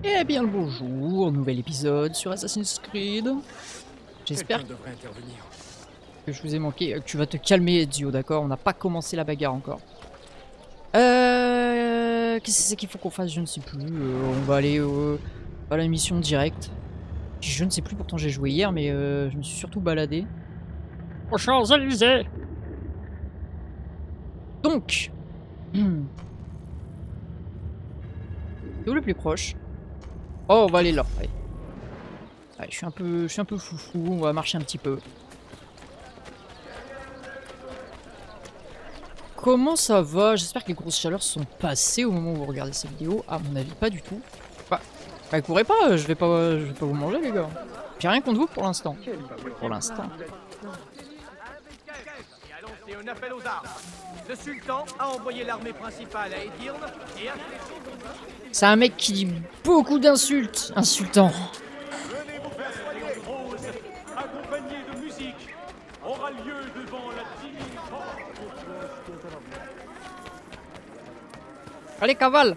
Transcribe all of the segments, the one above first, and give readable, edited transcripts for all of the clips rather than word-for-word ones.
Eh bien le bonjour, nouvel épisode sur Assassin's Creed. J'espère que je vous ai manqué. Tu vas te calmer Ezio, d'accord? On n'a pas commencé la bagarre encore. Qu'est-ce que c'est qu'il faut qu'on fasse? Je ne sais plus. On va aller à la mission directe. Je ne sais plus, pourtant j'ai joué hier, mais je me suis surtout baladé. Aux Champs-Élysées. Donc, c'est où le plus proche? Oh, on va aller là. Allez. Allez, je suis un peu foufou. On va marcher un petit peu. Comment ça va? J'espère que les grosses chaleurs sont passées au moment où vous regardez cette vidéo. À mon avis, pas du tout. Bah courez pas, je vais pas vous manger les gars. J'ai rien contre vous pour l'instant. Pour l'instant. Et on appelle aux armes. Le sultan a envoyé l'armée principale à Edirne et a... C'est un mec qui dit beaucoup d'insultes. Insultant. Venez vous faire soigner rose, accompagné de musique, aura lieu devant la divine porte. Allez, cavale.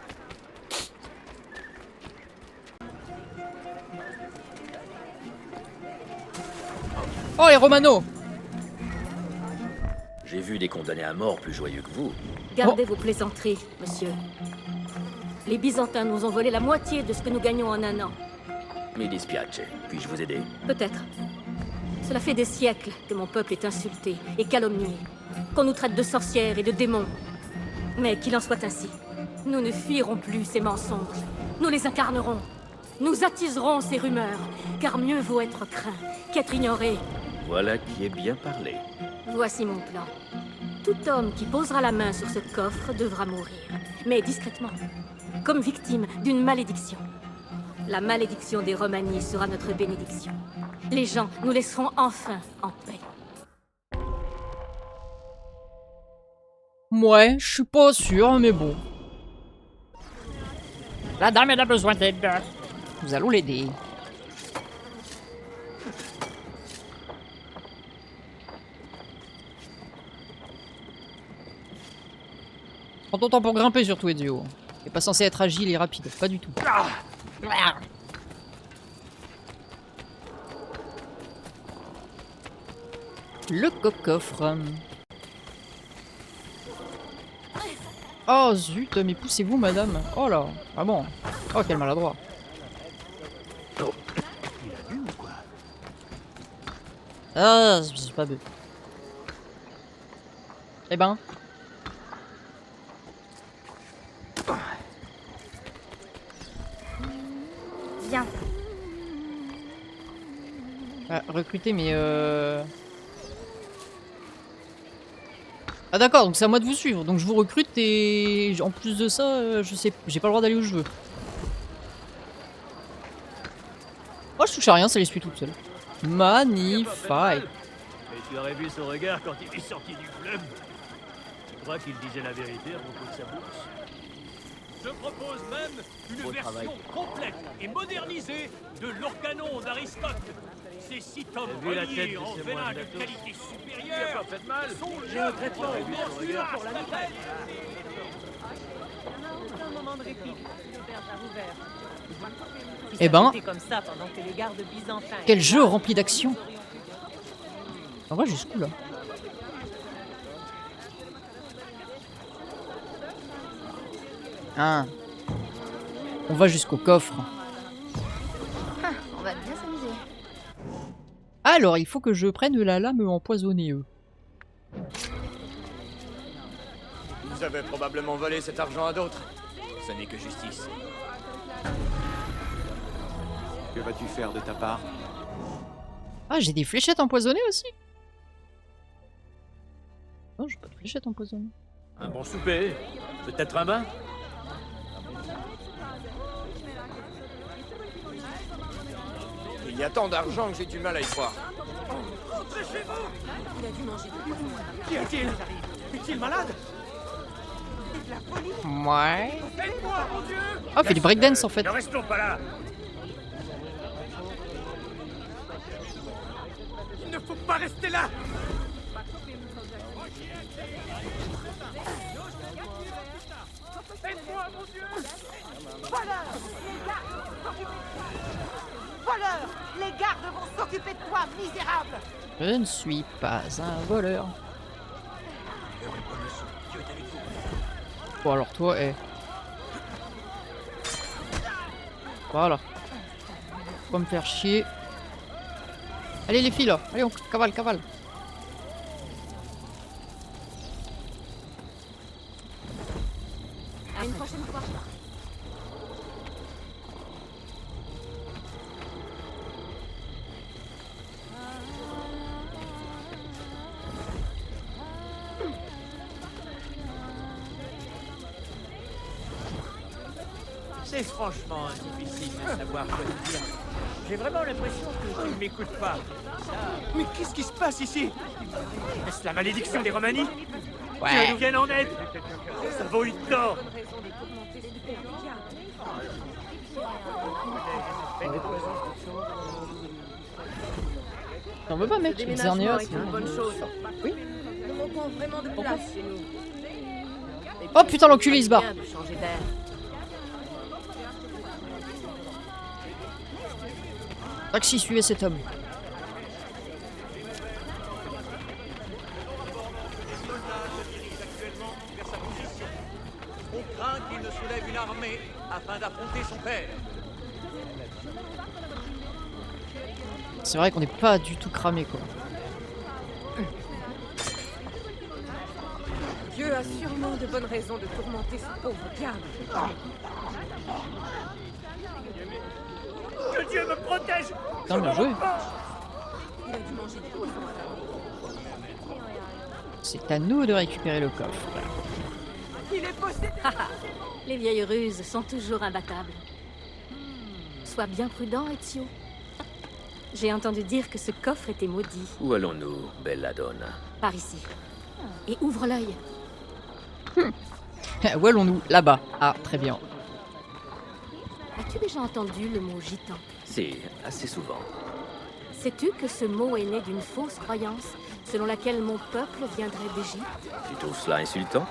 Oh, les Romano. J'ai vu des condamnés à mort plus joyeux que vous. Gardez vos plaisanteries, monsieur. Les Byzantins nous ont volé la moitié de ce que nous gagnons en un an. Mi dispiace. Puis-je vous aider? Peut-être. Cela fait des siècles que mon peuple est insulté et calomnié, qu'on nous traite de sorcières et de démons. Mais qu'il en soit ainsi. Nous ne fuirons plus ces mensonges. Nous les incarnerons. Nous attiserons ces rumeurs, car mieux vaut être craint qu'être ignoré. Voilà qui est bien parlé. Voici mon plan. Tout homme qui posera la main sur ce coffre devra mourir, mais discrètement, comme victime d'une malédiction. La malédiction des Romani sera notre bénédiction. Les gens nous laisseront enfin en paix. Ouais, je suis pas sûr, mais bon. La dame, elle a besoin d'aide. Nous allons l'aider. Prends ton temps pour grimper surtout, Ezio. T'es pas censé être agile et rapide, pas du tout. Le coffre. Oh zut, mais poussez-vous madame. Oh là, ah bon. Oh quel maladroit. Ah, c'est pas bête. Eh ben. Viens. Ah, recruter mais Ah d'accord, donc c'est à moi de vous suivre. Donc je vous recrute et en plus de ça, je sais, j'ai pas le droit d'aller où je veux. Oh je touche à rien, ça les suit toute seule. Magnifique. Et tu aurais vu son regard quand il est sorti du club. Tu crois qu'il disait la vérité à propos de sa bourse? Je propose même une version complète et modernisée de l'organon d'Aristote. Ces 6 tomes T'as vu la tête reliés de en ces vélin moines de d'Athos? qualité Il a supérieure pas fait de mal. sont J'ai un traitement monstrueux pour la nouvelle. Eh ben, comme ça pendant que les gardes byzantins quel jeu rempli d'action. On va jusqu'où là? Ah. On va jusqu'au coffre. On va bien s'amuser. Alors, il faut que je prenne la lame empoisonnée. Vous avez probablement volé cet argent à d'autres. Ce n'est que justice. Que vas-tu faire de ta part? Ah, j'ai des fléchettes empoisonnées aussi. Non, j'ai pas de fléchettes empoisonnées. Un bon souper? Peut-être un bain? Il y a tant d'argent que j'ai du mal à y croire. Qu'y a-t-il? Est-il malade? Ouais. Aide-moi, mon Dieu! Ah, fait du breakdance en fait. Ne restons pas là! Il ne faut pas rester là! Aide-moi, mon Dieu! Voleur! Les gardes vont s'occuper de toi, misérable! Je ne suis pas un voleur. Bon alors toi, Voilà. Faut pas me faire chier. Allez les filles là, allez on cavale, cavale. À une prochaine fois. C'est franchement difficile de savoir quoi te dire. J'ai vraiment l'impression que tu ne m'écoutes pas. Mais qu'est-ce qui se passe ici? Est-ce la malédiction des Romani? Dieu nous vienne en aide! Ça vaut une tort! T'en veux pas mec, Xerneas. Oui. Nous manquons vraiment de place chez nous. Oh putain l'enculé il se barre. Bien de changer d'air. Taxi, suivez cet homme. On craint qu'il ne soulève une armée afin d'affronter son père. C'est vrai qu'on n'est pas du tout cramé quoi. Dieu a sûrement de bonnes raisons de tourmenter ce pauvre diable. Que Dieu me protège! Putain bien joué. Il a dû manger des poissons à la C'est à nous de récupérer le coffre. Il est possédé. Les vieilles ruses sont toujours imbattables. Sois bien prudent, Ezio. J'ai entendu dire que ce coffre était maudit. Où allons-nous, Belladonna? Par ici. Et ouvre l'œil. Où allons-nous? Là-bas. Ah très bien. As-tu déjà entendu le mot gitan? Si, assez souvent. Sais-tu que ce mot est né d'une fausse croyance selon laquelle mon peuple viendrait d'Égypte? Tu trouves cela insultant?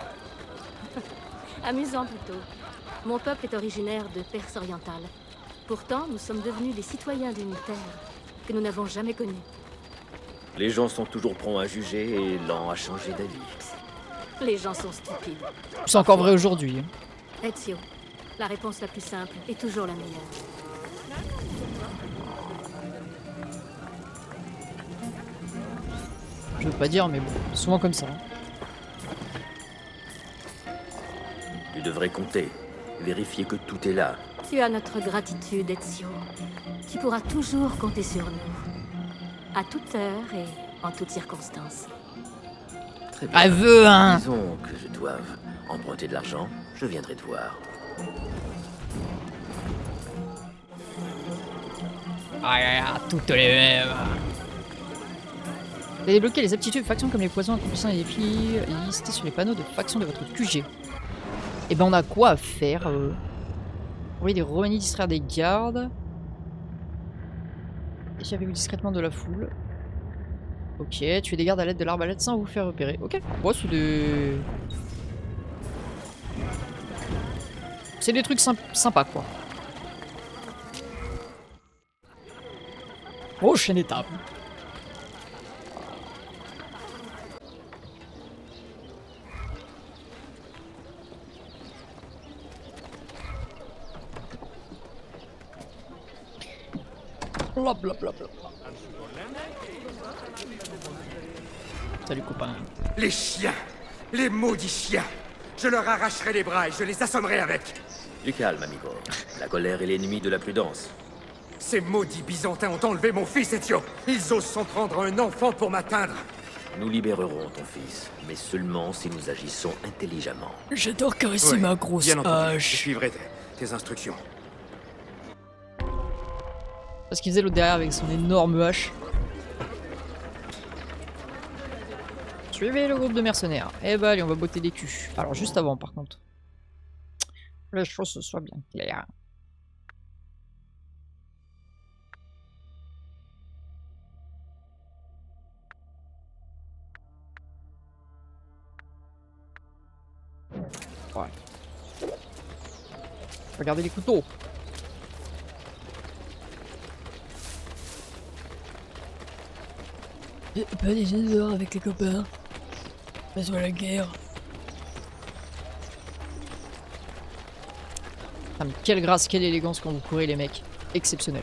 Amusant plutôt. Mon peuple est originaire de Perse orientale. Pourtant, nous sommes devenus des citoyens d'une terre que nous n'avons jamais connue. Les gens sont toujours prompts à juger et lents à changer d'avis. Les gens sont stupides. C'est encore vrai aujourd'hui. Ezio, la réponse la plus simple est toujours la meilleure. Je veux pas dire mais bon, souvent comme ça. Tu devrais compter, vérifier que tout est là. Tu as notre gratitude, Ezio. Tu pourras toujours compter sur nous. À toute heure et en toutes circonstances. Très bien. Aveu hein. Disons que je doive emprunter de l'argent, je viendrai te voir. Ah, toutes les mêmes. Vous avez débloqué les aptitudes de factions comme les poisons, accomplissant les défis listés sur les panneaux de factions de votre QG. Et ben on a quoi à faire envoyer des Romani, distraire des gardes. Échappez-vous discrètement de la foule. Ok, tuer des gardes à l'aide de l'arbalète sans vous faire repérer. Ok, bon, c'est des... C'est des trucs sympas quoi. Prochaine étape. Blablabla. Salut copain. Les chiens! Les maudits chiens! Je leur arracherai les bras et je les assommerai avec! Du calme, amigo. La colère est l'ennemi de la prudence. Ces maudits byzantins ont enlevé mon fils, Ezio! Ils osent s'en prendre un enfant pour m'atteindre! Nous libérerons ton fils, mais seulement si nous agissons intelligemment. J'adore caresser Ouais, ma grosse bien entendu, je hache. suivrai tes instructions. Parce qu'il faisait l'autre derrière avec son énorme hache. Suivez le groupe de mercenaires. Eh bah allez, on va botter des culs. Alors juste avant par contre. Les choses soient bien claires. Ouais. Regardez les couteaux. Pas des dehors avec les copains. Pas sur la guerre. Ah mais quelle grâce, quelle élégance quand vous courez les mecs. Exceptionnel.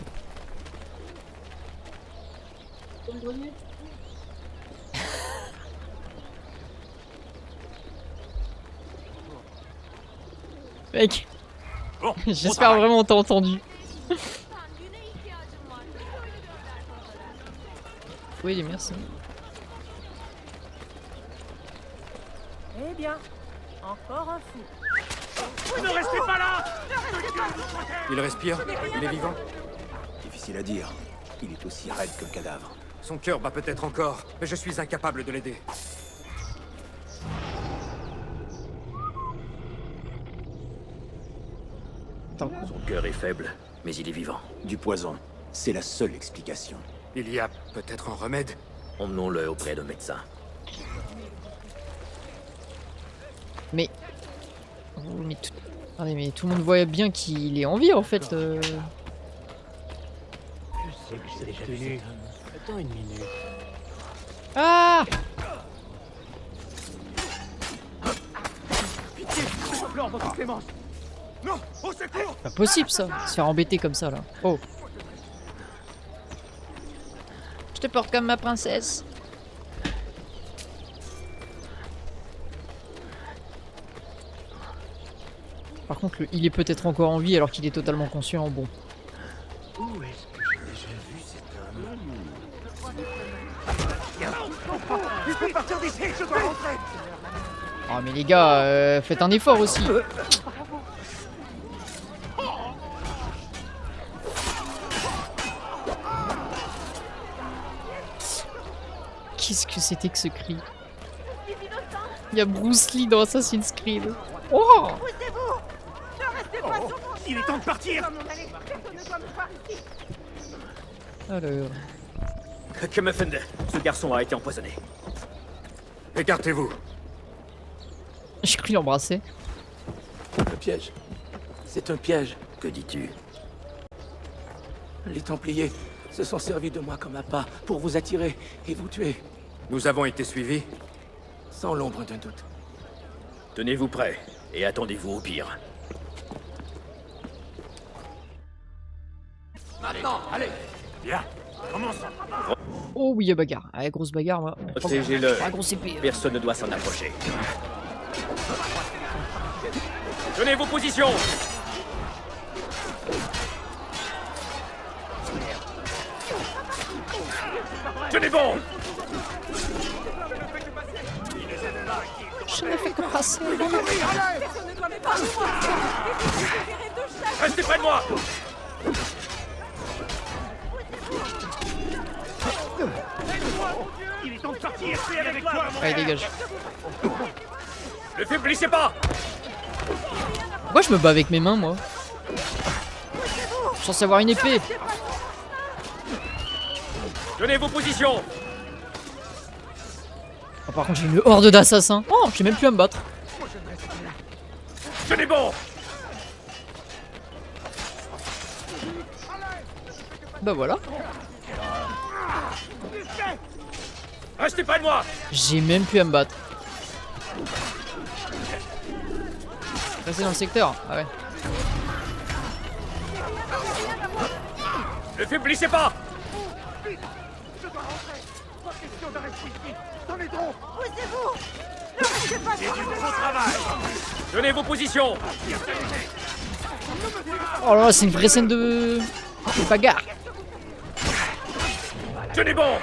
Mec, Bon, j'espère vraiment on t'a entendu. Oui, merci. Eh bien, encore un fou. Ne restez pas là! Il respire? Il est vivant? Difficile à dire. Il est aussi raide que le cadavre. Son cœur bat peut-être encore, mais je suis incapable de l'aider. Attends. Son cœur est faible, mais il est vivant. Du poison. C'est la seule explication. Il y a peut-être un remède? Emmenons-le auprès d'un médecin. Mais... Oh, mais tout... Attendez, mais tout le monde voit bien qu'il est en vie en fait. J'ai déjà vu. Attends une minute. Ah! Implore votre clémence. Non! Au secours! Pas possible ça, se faire embêter comme ça là. Oh. Je te porte comme ma princesse. Par contre, il est peut-être encore en vie alors qu'il est totalement conscient. Bon. Où est-ce que j'ai déjà vu cet homme? Il faut partir d'ici, je dois rentrer. Ah mais les gars, faites un effort aussi. Qu'est-ce que c'était que ce cri? Il y a Bruce Lee dans Assassin's Creed. Oh! Il est temps de partir. Alors... Que me fait-il? Ce garçon a été empoisonné. Écartez-vous. J'ai cru l'embrasser. Le piège. C'est un piège. Que dis-tu? Les Templiers se sont servis de moi comme appât pour vous attirer et vous tuer, Nous avons été suivis. sans l'ombre d'un doute. Tenez-vous prêts et attendez-vous au pire. Bien, commençons. Oh oui, il y a bagarre. Ah, grosse bagarre, moi. Protégez-le. Ah, grosse épée. Personne ne doit s'en approcher. Tenez vos positions. Tenez bon. Je ne fais que passer. Restez près de moi. Il est temps de partir. C'est avec toi. Allez, dégage. Ne faiblissez pas. Pourquoi je me bats avec mes mains, moi? Je suis censé avoir une épée. Tenez vos positions. Oh, par contre, j'ai une horde d'assassins. Oh, j'ai même plus à me battre. Tenez bon. Bah voilà. Restez près de moi. J'ai même plus à me battre. Restez dans le secteur. Ah ouais. Ne faiblissez pas. C'est du gros travail. Tenez vos positions. Oh là là, c'est une vraie scène de bagarre. Tenez bon.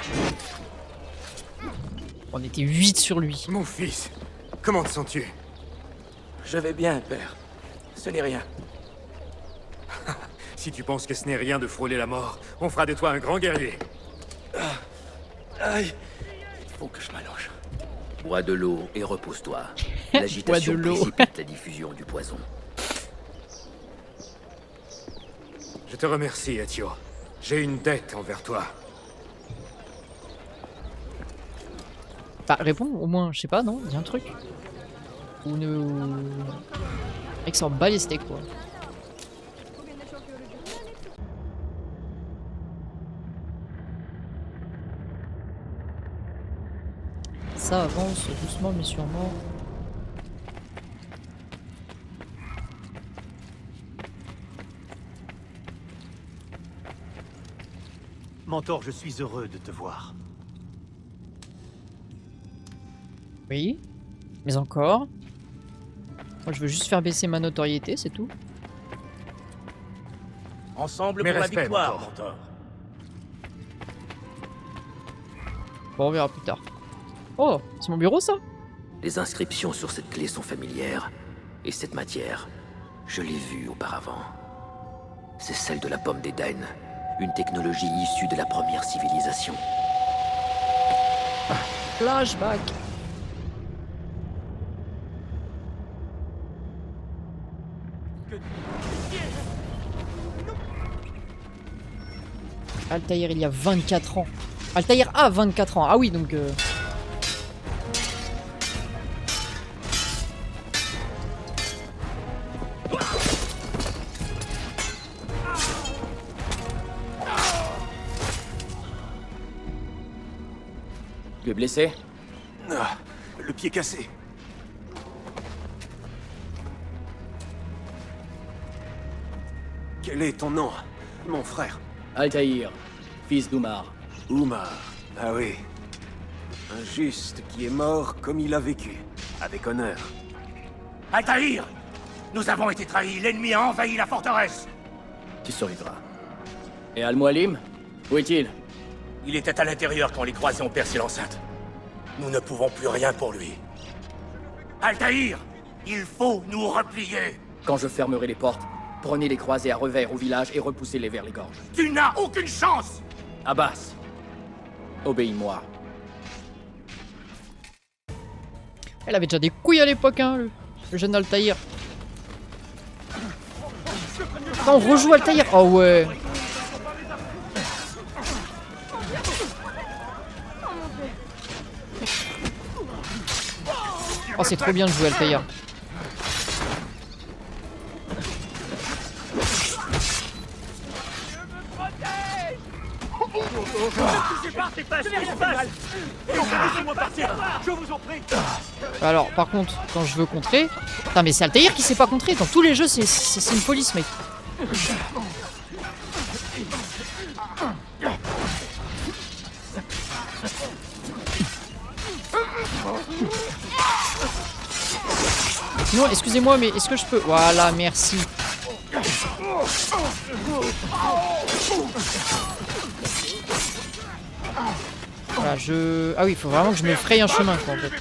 On était 8 sur lui. Mon fils, comment te sens-tu? Je vais bien, père. Ce n'est rien. Si tu penses que ce n'est rien de frôler la mort, on fera de toi un grand guerrier. Aïe. Il faut que je m'allonge. Bois de l'eau et repose-toi. L'agitation Bois de l'eau. précipite la diffusion du poison. Je te remercie, Ezio. J'ai une dette envers toi. Bah, réponds au moins, je sais pas, non? Dis un truc. Ou ne. Mec, s'en bat les steaks, quoi. Ça avance doucement mais sûrement. Mentor, je suis heureux de te voir. Oui. Mais encore. Moi je veux juste faire baisser ma notoriété, c'est tout. Ensemble Mes pour la respects, victoire, Mentor. mentor. Bon, on verra plus tard. Oh, c'est mon bureau ça? Les inscriptions sur cette clé sont familières. Et cette matière, je l'ai vue auparavant. C'est celle de la pomme d'Éden. Une technologie issue de la première civilisation. Flashback. Altaïr, il y a 24 ans. Altaïr a 24 ans. Ah oui, donc... Tu es blessé? Ah, le pied cassé. Quel est ton nom, mon frère? Altaïr, fils d'Oumar. Oumar. Ah oui. Un juste qui est mort comme il a vécu. Avec honneur. Altaïr! Nous avons été trahis, l'ennemi a envahi la forteresse! Tu survivras. Et Al-Mualim? Où est-il? Il était à l'intérieur quand les croisés ont percé l'enceinte. Nous ne pouvons plus rien pour lui. Altaïr! Il faut nous replier! Quand je fermerai les portes, prenez les croisés à revers au village et repoussez-les vers les gorges. Tu n'as aucune chance! Abbas, obéis-moi. Elle avait déjà des couilles à l'époque, hein, le jeune Altaïr. Attends, on rejoue Altaïr. Oh ouais. Oh, c'est trop bien de jouer Altaïr. Alors, par contre, quand je veux contrer... Putain, mais c'est Altaïr qui sait pas contrer. Dans tous les jeux, c'est une police, mec. Non, excusez-moi, mais est-ce que je peux... Voilà, merci. Voilà, je... Ah oui, il faut vraiment que je me fraye un chemin, quoi, en fait.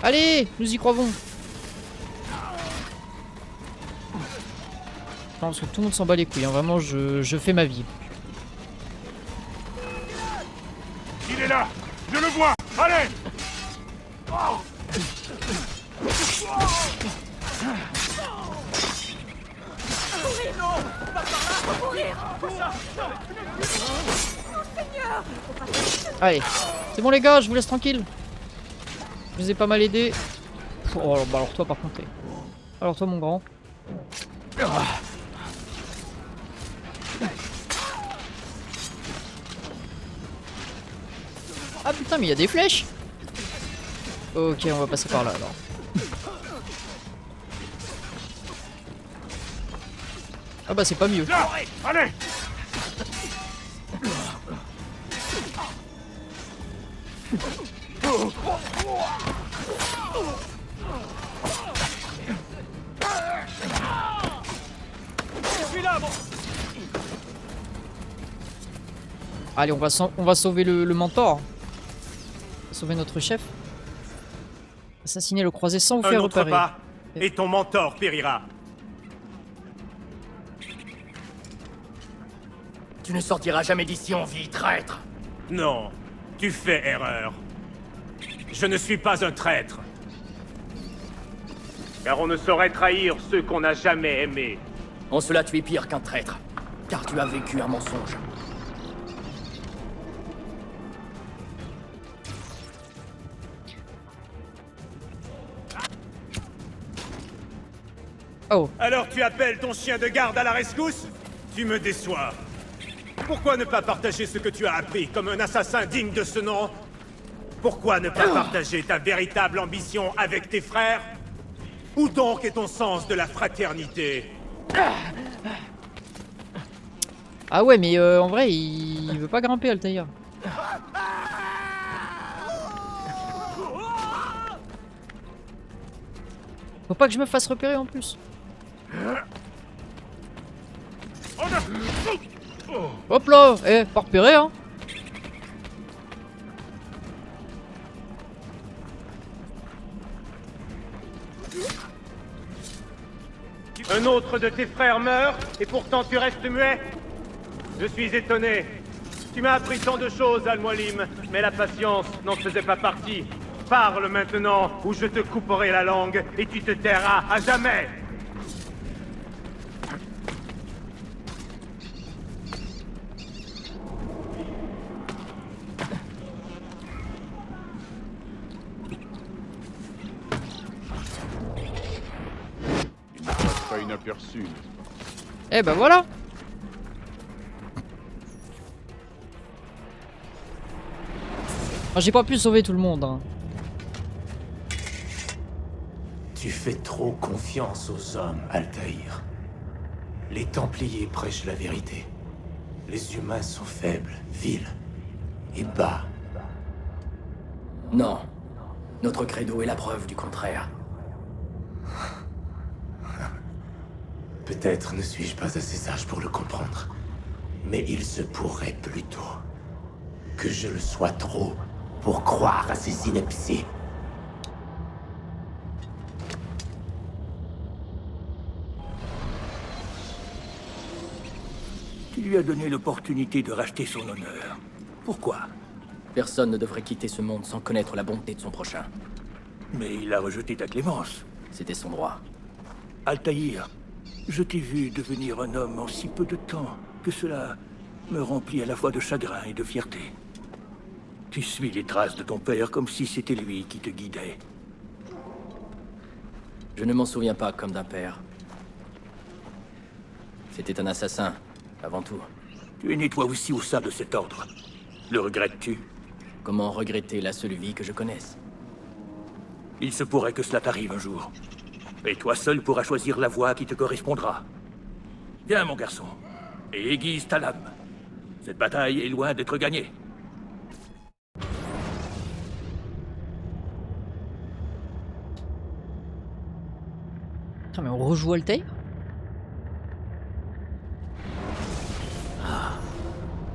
Allez, nous y croyons. Non, parce que tout le monde s'en bat les couilles, hein. Vraiment, je fais ma vie. Il est là! Je le vois! Allez! Allez, c'est bon les gars, je vous laisse tranquille. Je vous ai pas mal aidé. Oh, bah alors toi par contre. Alors toi mon grand. Ah putain, mais il y a des flèches. Ok, on va passer par là alors. Ah bah c'est pas mieux. Là! Allez! Allez, on va sauver le mentor. Sauver notre chef. Assassiner le croisé sans vous faire repérer. Pas, et ton mentor périra. Tu ne sortiras jamais d'ici en vie, traître. Non, tu fais erreur. Je ne suis pas un traître. Car on ne saurait trahir ceux qu'on n'a jamais aimés. En cela, tu es pire qu'un traître, car tu as vécu un mensonge. Oh. Alors tu appelles ton chien de garde à la rescousse? Tu me déçois. Pourquoi ne pas partager ce que tu as appris comme un assassin digne de ce nom? Pourquoi ne pas partager ta véritable ambition avec tes frères? Où donc est ton sens de la fraternité? Ah ouais, mais en vrai, il veut pas grimper, Altaïr. Faut pas que je me fasse repérer en plus. Hop là, pas repéré, hein. Un autre de tes frères meurt, et pourtant tu restes muet? Je suis étonné. Tu m'as appris tant de choses, Al-Mualim, mais la patience n'en faisait pas partie. Parle maintenant, ou je te couperai la langue, et tu te tairas à jamais! Il ne passe pas inaperçu, n'est-ce pas? Eh ben voilà. J'ai pas pu sauver tout le monde. Hein. Tu fais trop confiance aux hommes, Altaïr. Les Templiers prêchent la vérité. Les humains sont faibles, vils et bas. Non. Notre credo est la preuve du contraire. Peut-être ne suis-je pas assez sage pour le comprendre. Mais il se pourrait plutôt que je le sois trop pour croire à ces inepties. Tu lui as donné l'opportunité de racheter son honneur. Pourquoi? Personne ne devrait quitter ce monde sans connaître la bonté de son prochain. Mais il a rejeté ta clémence. C'était son droit. Altaïr, je t'ai vu devenir un homme en si peu de temps que cela me remplit à la fois de chagrin et de fierté. Tu suis les traces de ton père comme si c'était lui qui te guidait. Je ne m'en souviens pas comme d'un père. C'était un assassin, avant tout. Tu es né toi aussi au sein de cet ordre. Le regrettes-tu? Comment regretter la seule vie que je connaisse? Il se pourrait que cela t'arrive un jour. Et toi seul pourras choisir la voie qui te correspondra. Viens, mon garçon, et aiguise ta lame. Cette bataille est loin d'être gagnée. Putain, mais on rejoue Altaïr? Ah.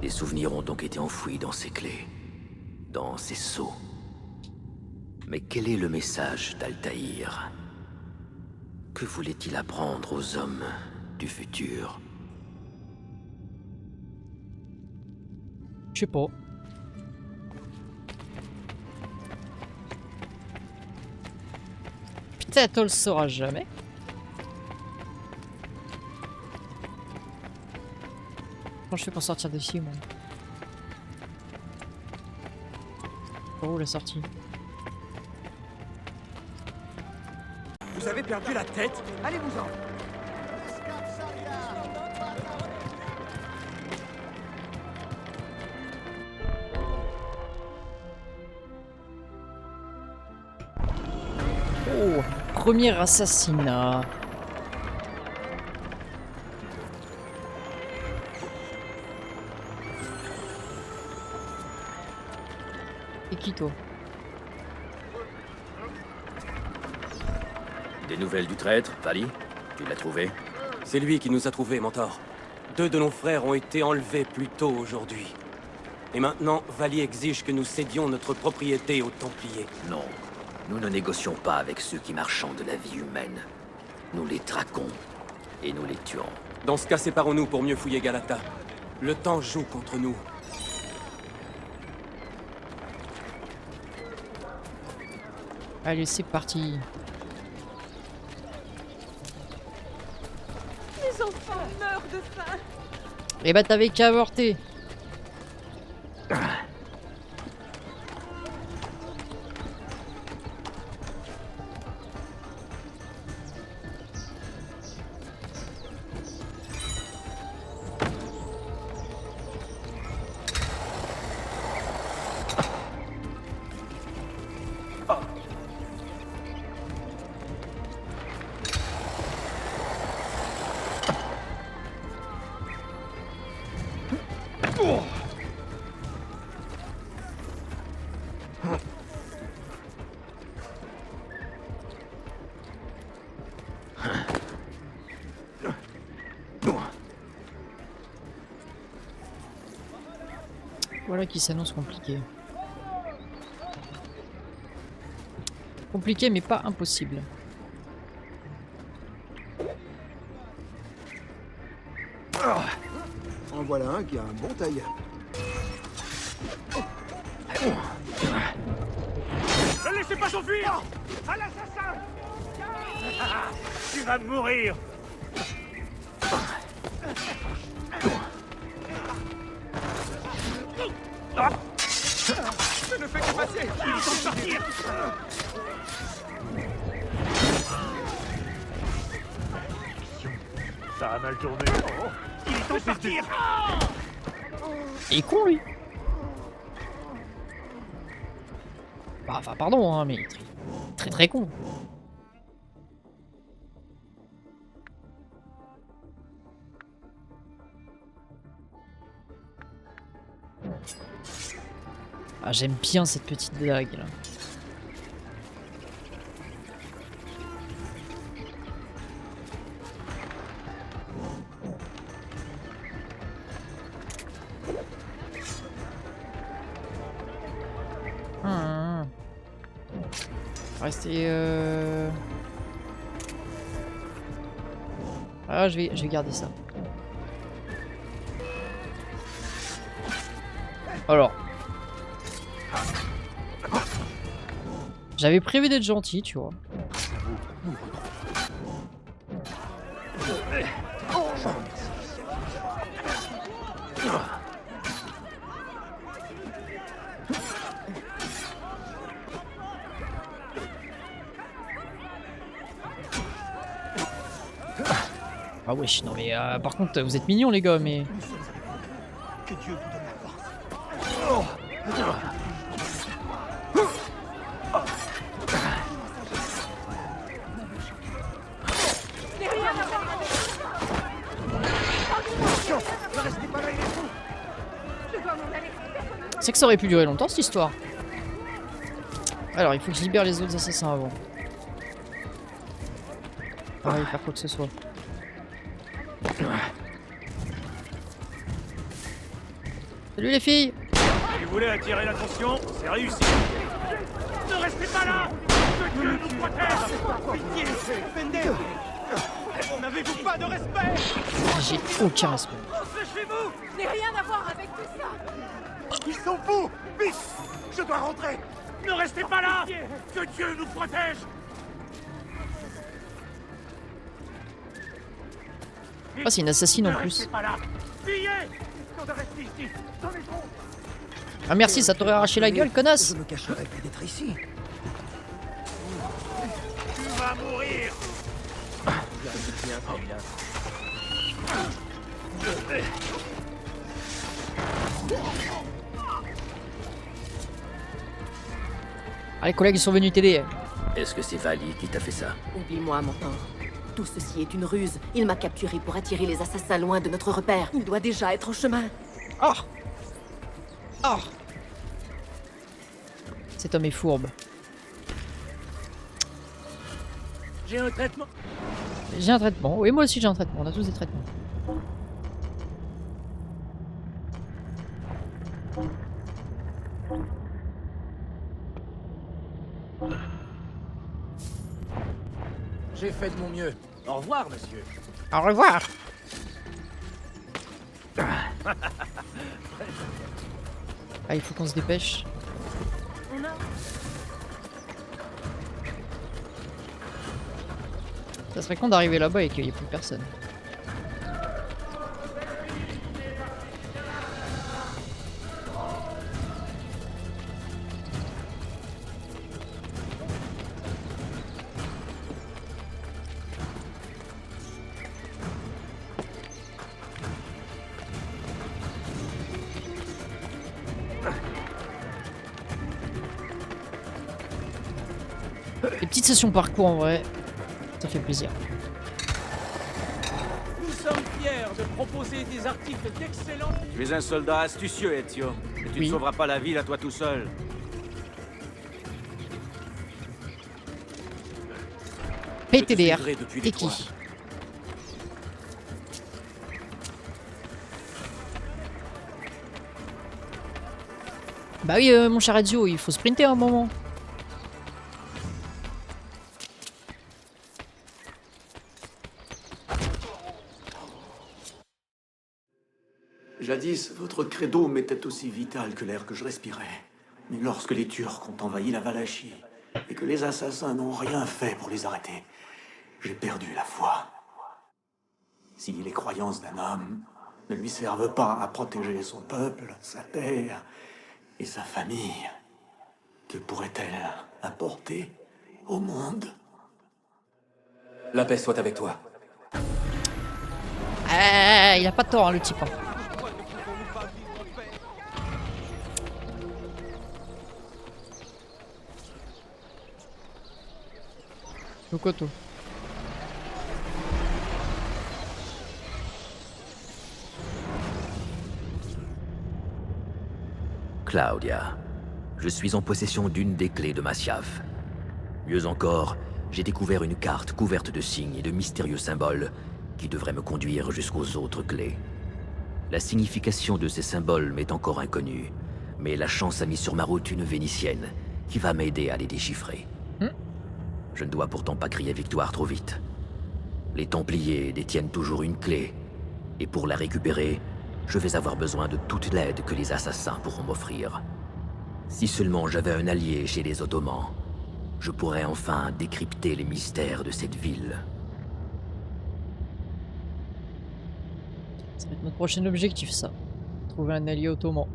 Les souvenirs ont donc été enfouis dans ces clés. Dans ces sceaux. Mais quel est le message d'Altaïr? Que voulait-il apprendre aux hommes du futur? Je sais pas. Peut-être on le saura jamais. Comment je fais pour sortir d'ici, moi? Oh, la sortie. Vous avez perdu la tête? Allez-vous-en! Oh, premier assassinat. Et qui toi? Des nouvelles du traître, Vali? Tu l'as trouvé? C'est lui qui nous a trouvés, Mentor. 2 de nos frères ont été enlevés plus tôt aujourd'hui. Et maintenant, Vali exige que nous cédions notre propriété aux Templiers. Non. Nous ne négocions pas avec ceux qui marchandent de la vie humaine. Nous les traquons et nous les tuons. Dans ce cas, séparons-nous pour mieux fouiller Galata. Le temps joue contre nous. Allez, c'est parti. Les enfants meurent de faim. Eh bah t'avais qu'à avorter. Voilà qui s'annonce compliqué. Compliqué mais pas impossible. En voilà un qui a un bon tailleur. Ne laissez pas s'enfuir! À l'assassin! Tu vas mourir! Je ne fais que passer. Il est temps de sortir! Ça a mal tourné. Il est temps de sortir! Il est con lui. Bah, enfin pardon hein, mais il est très très con. Ah, j'aime bien cette petite blague là. Rester Ah, je vais garder ça. Alors. J'avais prévu d'être gentil, tu vois. Ah wesh, non mais par contre vous êtes mignons les gars, mais... Que Dieu vous donne la force. C'est que ça aurait pu durer longtemps cette histoire. Alors il faut que je libère les autres assassins avant. Ah ouais, faire quoi que ce soit. Salut les filles. Tu voulais attirer l'attention, c'est réussi. Ne restez pas là! Que Dieu nous protège! Pitié! Fender! N'avez-vous pas de respect? J'ai aucun respect. Lâchez-vous! Je n'ai rien à voir avec tout ça. Ils sont fous! Vite! Je dois rentrer! Ne restez pas là! Que Dieu nous protège! Ah, c'est une assassine en plus. Restez pas là! Fuyez! On doit rester ici! Donnez-vous! Ah merci, ça t'aurait arraché la gueule, connasse. Je me cacherai plus d'être ici. Tu vas mourir! Ah, les collègues ils sont venus t'aider. Est-ce que c'est Vali qui t'a fait ça? Oublie-moi, Mentor. Tout ceci est une ruse. Il m'a capturé pour attirer les assassins loin de notre repère. Il doit déjà être en chemin. Oh. Oh. Cet homme est fourbe. J'ai un traitement. J'ai un traitement. Oui, moi aussi j'ai un traitement. On a tous des traitements. J'ai fait de mon mieux. Au revoir, monsieur. Au revoir. Ah, il faut qu'on se dépêche. Ça serait con d'arriver là-bas et qu'il n'y ait plus personne. Les petites sessions parcours en vrai, ça fait plaisir. Nous sommes fiers de proposer des articles d'excellence. Tu es un soldat astucieux, Ezio. Et tu ne sauveras pas la ville à toi tout seul. PTBR. Et qui? Bah oui, mon cher Ezio, il faut sprinter un moment. Jadis, votre credo m'était aussi vital que l'air que je respirais. Mais lorsque les Turcs ont envahi la Valachie et que les assassins n'ont rien fait pour les arrêter, j'ai perdu la foi. Si les croyances d'un homme ne lui servent pas à protéger son peuple, sa terre et sa famille, que pourrait-elle apporter au monde? La paix soit avec toi. Il a pas tort, hein, le type. Hein. Le quoi, toi? Claudia, je suis en possession d'une des clés de Masyaf. Mieux encore, j'ai découvert une carte couverte de signes et de mystérieux symboles qui devraient me conduire jusqu'aux autres clés. La signification de ces symboles m'est encore inconnue, mais la chance a mis sur ma route une Vénitienne qui va m'aider à les déchiffrer. Je ne dois pourtant pas crier victoire trop vite. Les Templiers détiennent toujours une clé, et pour la récupérer, je vais avoir besoin de toute l'aide que les assassins pourront m'offrir. Si seulement j'avais un allié chez les Ottomans, je pourrais enfin décrypter les mystères de cette ville. Ça va être notre prochain objectif, ça. Trouver un allié ottoman.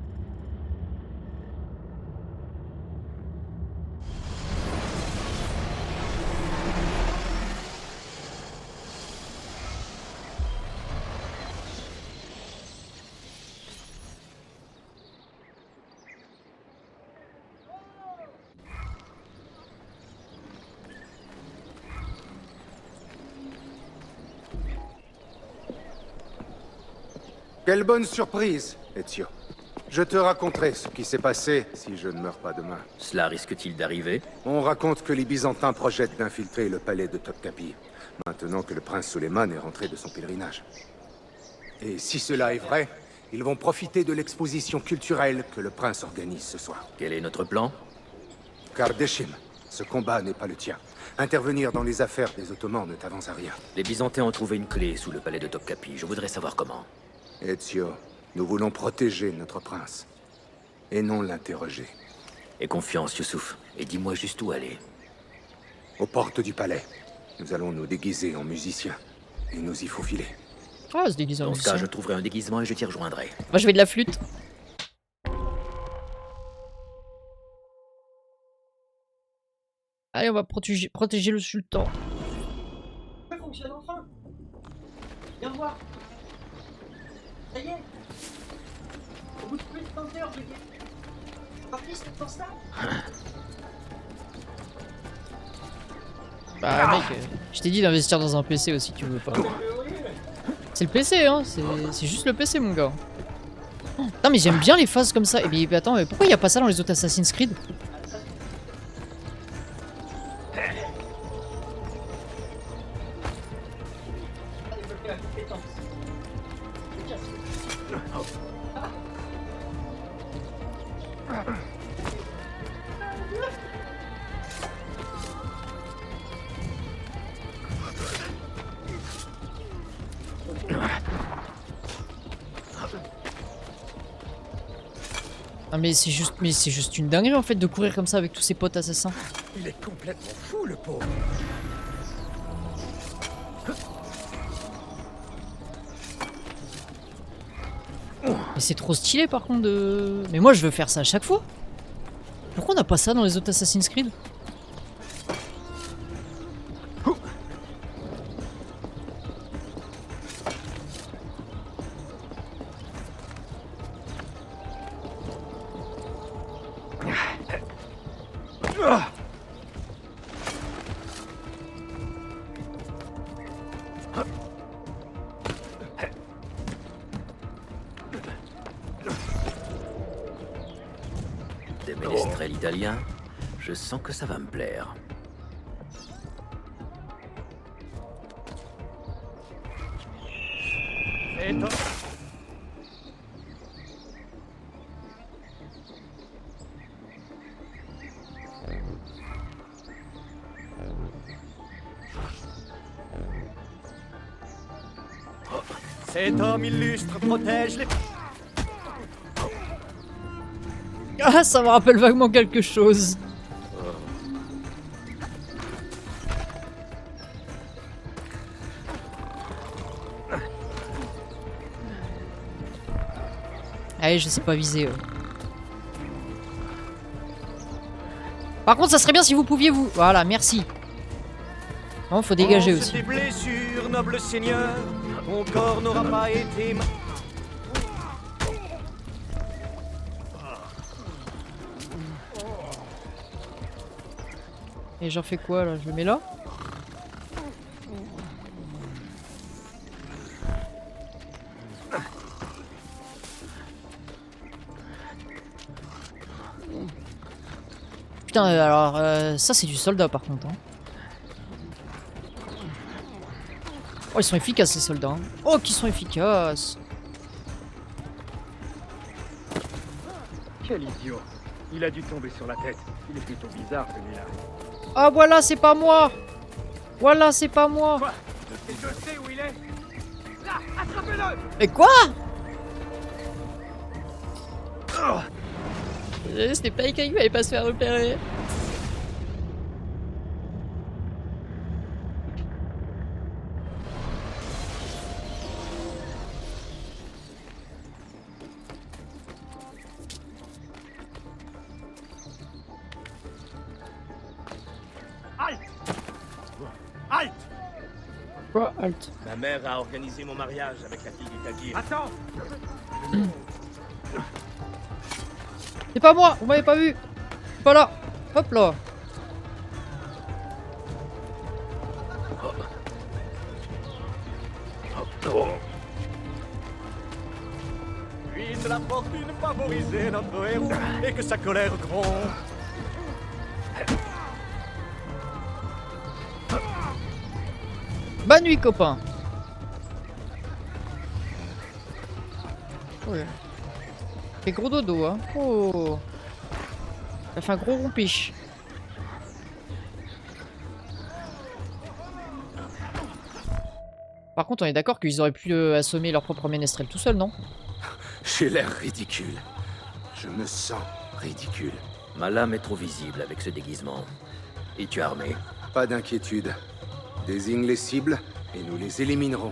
Quelle bonne surprise, Ezio. Je te raconterai ce qui s'est passé si je ne meurs pas demain. Cela risque-t-il d'arriver? On raconte que les Byzantins projettent d'infiltrer le palais de Topkapi, maintenant que le prince Suleiman est rentré de son pèlerinage. Et si cela est vrai, ils vont profiter de l'exposition culturelle que le prince organise ce soir. Quel est notre plan? Kardashim, ce combat n'est pas le tien. Intervenir dans les affaires des Ottomans ne t'avance à rien. Les Byzantins ont trouvé une clé sous le palais de Topkapi. Je voudrais savoir comment. Ezio, nous voulons protéger notre prince, et non l'interroger. Aie confiance, Youssouf, et dis-moi juste où aller. Aux portes du palais. Nous allons nous déguiser en musiciens, et nous y faufiler. Ah, se déguiser en musicien. Dans ce cas, je musicien. trouverai un déguisement et je t'y rejoindrai. Moi, je vais de la flûte. Allez, on va protéger le sultan. Ça fonctionne enfin. Viens voir. Ça y est. Au bout de plus de 30 heures, je gagne. Parti, c'est pour ça. Bah mec, je t'ai dit d'investir dans un PC aussi, tu veux pas. C'est le PC, hein, c'est juste le PC, mon gars. Non mais j'aime bien les phases comme ça. Et puis attends, mais pourquoi il y a pas ça dans les autres Assassin's Creed? Ah mais c'est juste une dinguerie en fait de courir comme ça avec tous ses potes assassins. Il est complètement fou, le pauvre. Mais c'est trop stylé par contre de... Mais moi je veux faire ça à chaque fois. Pourquoi on n'a pas ça dans les autres Assassin's Creed? Des ménestrels italiens, je sens que ça va me plaire. Cet homme illustre protège les... Ah, ça me rappelle vaguement quelque chose. Allez, je sais pas viser. Par contre, ça serait bien si vous pouviez vous... Voilà, merci. Non, faut dégager aussi. Tes blessures, noble seigneur, ton corps n'aura pas été... Et j'en fais quoi là? Je le mets là? Putain, alors ça c'est du soldat par contre. Hein. Oh, ils sont efficaces ces soldats. Hein. Oh, qu'ils sont efficaces. Quel idiot. Il a dû tomber sur la tête. Il est plutôt bizarre celui-là. Ah voilà, c'est pas moi. Voilà, c'est pas moi. Quoi? Je sais où il est. Là, attrapez-le. Mais quoi? C'était pas écrit qu'il allait pas se faire repérer. Halt! Quoi, halt? Ma mère a organisé mon mariage avec la fille du Tagir. Attends! C'est pas moi, vous m'avez pas vu. Pas là. Hop là. Puisse la fortune favoriser notre héros et que sa colère gronde. Bonne nuit, copain. Ouais. Fait gros dodo, hein. Oh. Ça fait un gros rompiche. Par contre, on est d'accord qu'ils auraient pu assommer leur propre ménestrel tout seul, non? J'ai l'air ridicule. Je me sens ridicule. Ma lame est trop visible avec ce déguisement. Es-tu armé? Pas d'inquiétude. Désigne les cibles et nous les éliminerons.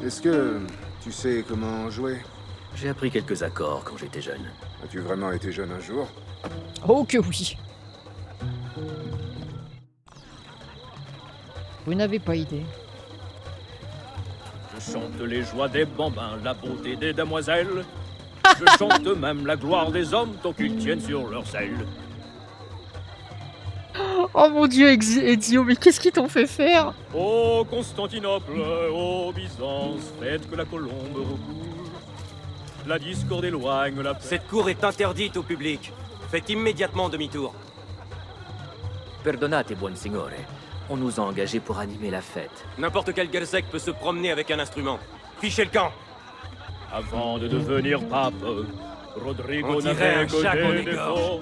Est-ce que tu sais comment jouer? J'ai appris quelques accords quand j'étais jeune. As-tu vraiment été jeune un jour? Oh que oui. Vous n'avez pas idée. Je chante les joies des bambins, la beauté des demoiselles. Je chante même la gloire des hommes tant qu'ils tiennent sur leurs ailes. Oh mon dieu, Ezio, mais qu'est-ce qu'ils t'ont fait faire? Ô Constantinople, ô Byzance, faites que la colombe recoule. La discorde éloigne la paix. Cette cour est interdite au public. Faites immédiatement demi-tour. Perdonate, buon signore. On nous a engagés pour animer la fête. N'importe quel Galsec peut se promener avec un instrument. Fichez le camp. Avant de devenir pape, Rodrigo On dirait n'avait un chat qu'on que des égorge. défauts.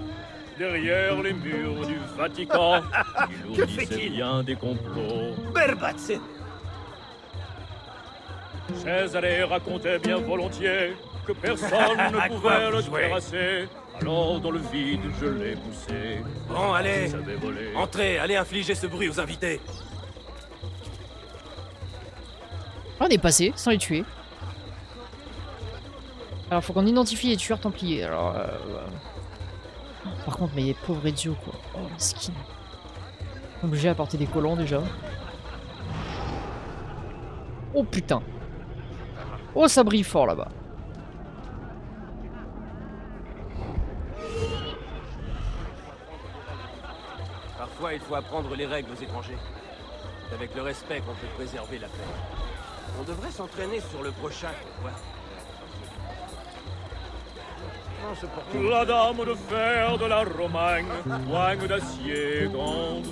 Derrière les murs du Vatican, il Que ourdissait fait-il? bien des complots. Berbazze! Césarée racontait bien volontiers que personne ne pouvait le terrasser. Alors dans le vide, je l'ai poussé. Bon, allez. Ils avaient volé. Entrez, allez infliger ce bruit aux invités. On est passé sans les tuer. Alors faut qu'on identifie les tueurs templiers. Alors par contre, mais pauvre Ezio quoi. Oh mesquine. Obligé à porter des collants déjà. Oh putain. Oh ça brille fort là-bas. Parfois, il faut apprendre les règles aux étrangers. C'est avec le respect qu'on peut préserver la paix. On devrait s'entraîner sur le prochain, quoi. La dame de fer de la Romagne, poigne d'acier grande,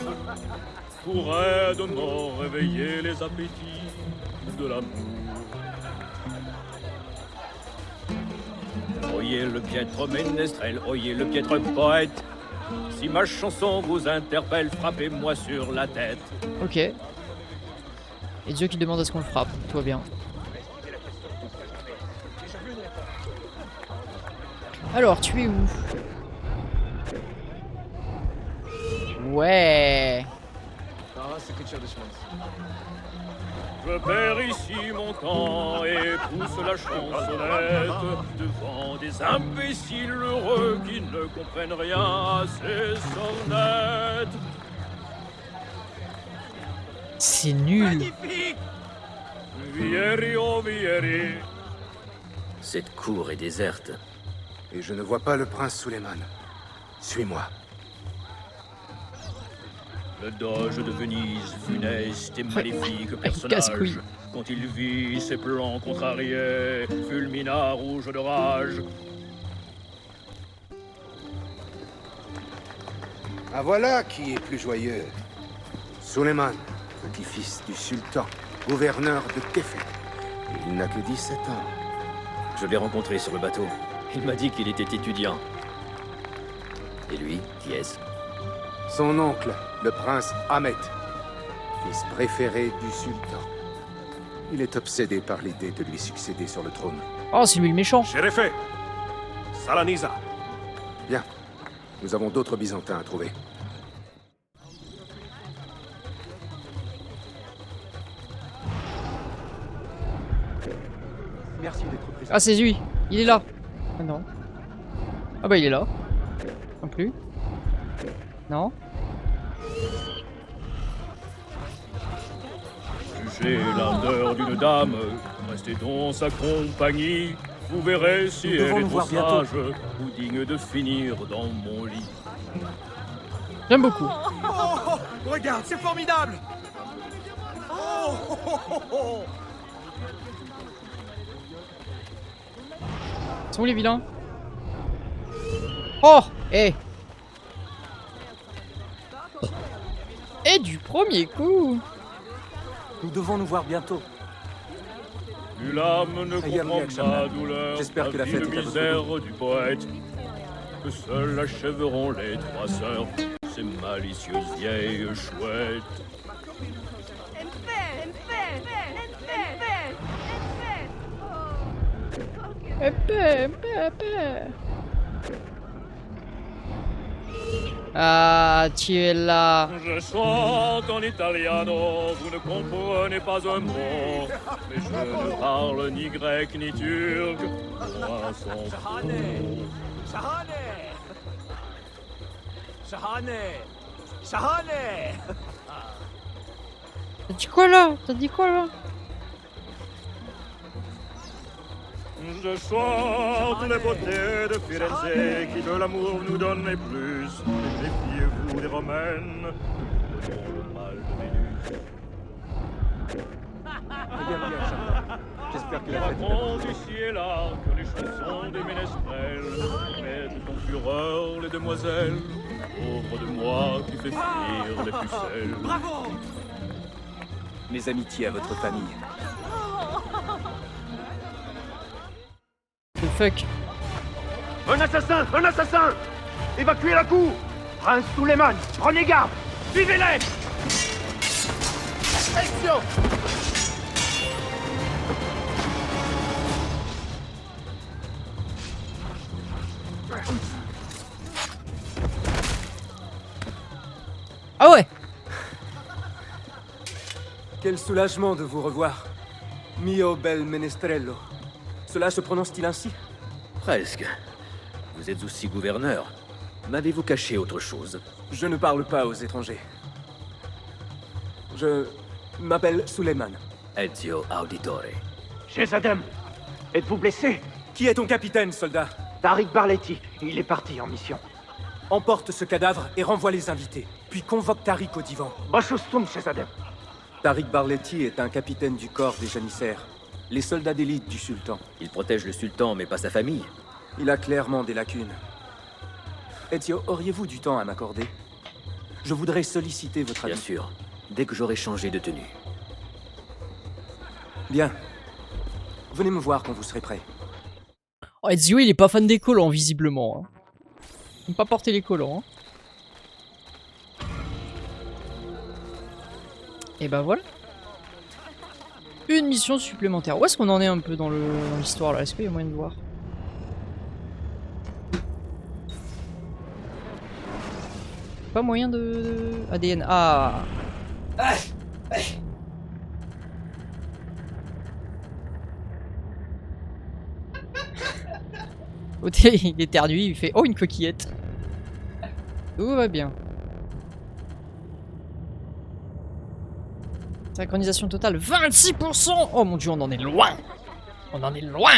pourrait de mort réveiller les appétits de l'amour. Oyez le piètre ménestrel, oyez le piètre poète, Si ma chanson vous interpelle, frappez-moi sur la tête. Ok. Et Dieu qui demande à ce qu'on le frappe, tout va bien. Alors, tu es où? Ouais. Je perds ici mon temps et pousse la chansonnette devant des imbéciles heureux qui ne comprennent rien à ces sornettes. C'est nul. Vieri, oh Vieri. Cette cour est déserte. Et je ne vois pas le prince Suleiman. Suis-moi. Le doge de Venise, funeste et maléfique personnage, quand il vit ses plans contrariés, fulmina rouge de rage. Ah voilà qui est plus joyeux. Suleiman, petit-fils du sultan, gouverneur de Kefeh. Il n'a que 17 ans. Je l'ai rencontré sur le bateau. Il m'a dit qu'il était étudiant. Et lui, qui est-ce? Son oncle, le prince Ahmed, fils préféré du sultan. Il est obsédé par l'idée de lui succéder sur le trône. Oh, c'est lui le méchant. Shérifé, Salanisa. Bien. Nous avons d'autres Byzantins à trouver. Merci d'être présent. Ah, c'est lui. Il est là. Ah non. Ah bah il est là. Non plus. Non. Jugez l'ardeur d'une dame, restez dans sa compagnie. Vous verrez si elle est trop sage ou digne de finir dans mon lit. J'aime beaucoup. Oh, regarde, c'est formidable. Sont où les vilains? Oh, eh. Et du premier coup. Nous devons nous voir bientôt. Plus l'âme ne comprend ma douleur, j'espère que la fête est à misère du poète, que seuls achèveront les trois sœurs, ces malicieuses vieilles chouettes. Ah, tu es là. Je chante en italiano, vous ne comprenez pas un mot, mais je ne parle ni grec ni turc, moi s'en fout. T'as dit quoi là? T'as dit quoi là? Je chante les beautés de Firenze qui de l'amour nous donnent plus. Méfiez-vous des romaines, dont le mal de Vénus. J'espère que la fête est à Raconte ici et là que les chansons des ménestrels mettent en fureur les demoiselles. Pauvre de moi qui fait fuir les pucelles. Bravo! Mes amitiés à votre famille. The fuck? Un assassin! Un assassin! Évacuez la cour! Prince Suleiman, prenez garde! Suivez-les! Action! Ah ouais! Quel soulagement de vous revoir. Mio bel menestrello. Cela se prononce-t-il ainsi? Presque. Vous êtes aussi gouverneur. M'avez-vous caché autre chose? Je ne parle pas aux étrangers. Je m'appelle Suleiman. Ezio Auditore. Shehzadem, êtes-vous blessé? Qui est ton capitaine, soldat? Tariq Barleti, il est parti en mission. Emporte ce cadavre et renvoie les invités. Puis convoque Tariq au divan. Bashustum, Shehzadem. Tariq Barleti est un capitaine du corps des janissaires. Les soldats d'élite du sultan. Il protège le sultan, mais pas sa famille. Il a clairement des lacunes. Ezio, auriez-vous du temps à m'accorder? Je voudrais solliciter votre avis. Bien sûr, dès que j'aurai changé de tenue. Bien. Venez me voir quand vous serez prêt. Oh, Ezio, il est pas fan des collants, visiblement. Hein. Il n'a pas porté les collants. Hein. Et bah voilà. Une mission supplémentaire. Où est-ce qu'on en est un peu dans l'histoire là? Est-ce qu'il y a moyen de voir? Pas moyen de... ADN. Ah. Il éternue, il fait oh une coquillette. Tout va bien. Synchronisation totale 26%. Oh mon dieu, on en est loin. On en est loin.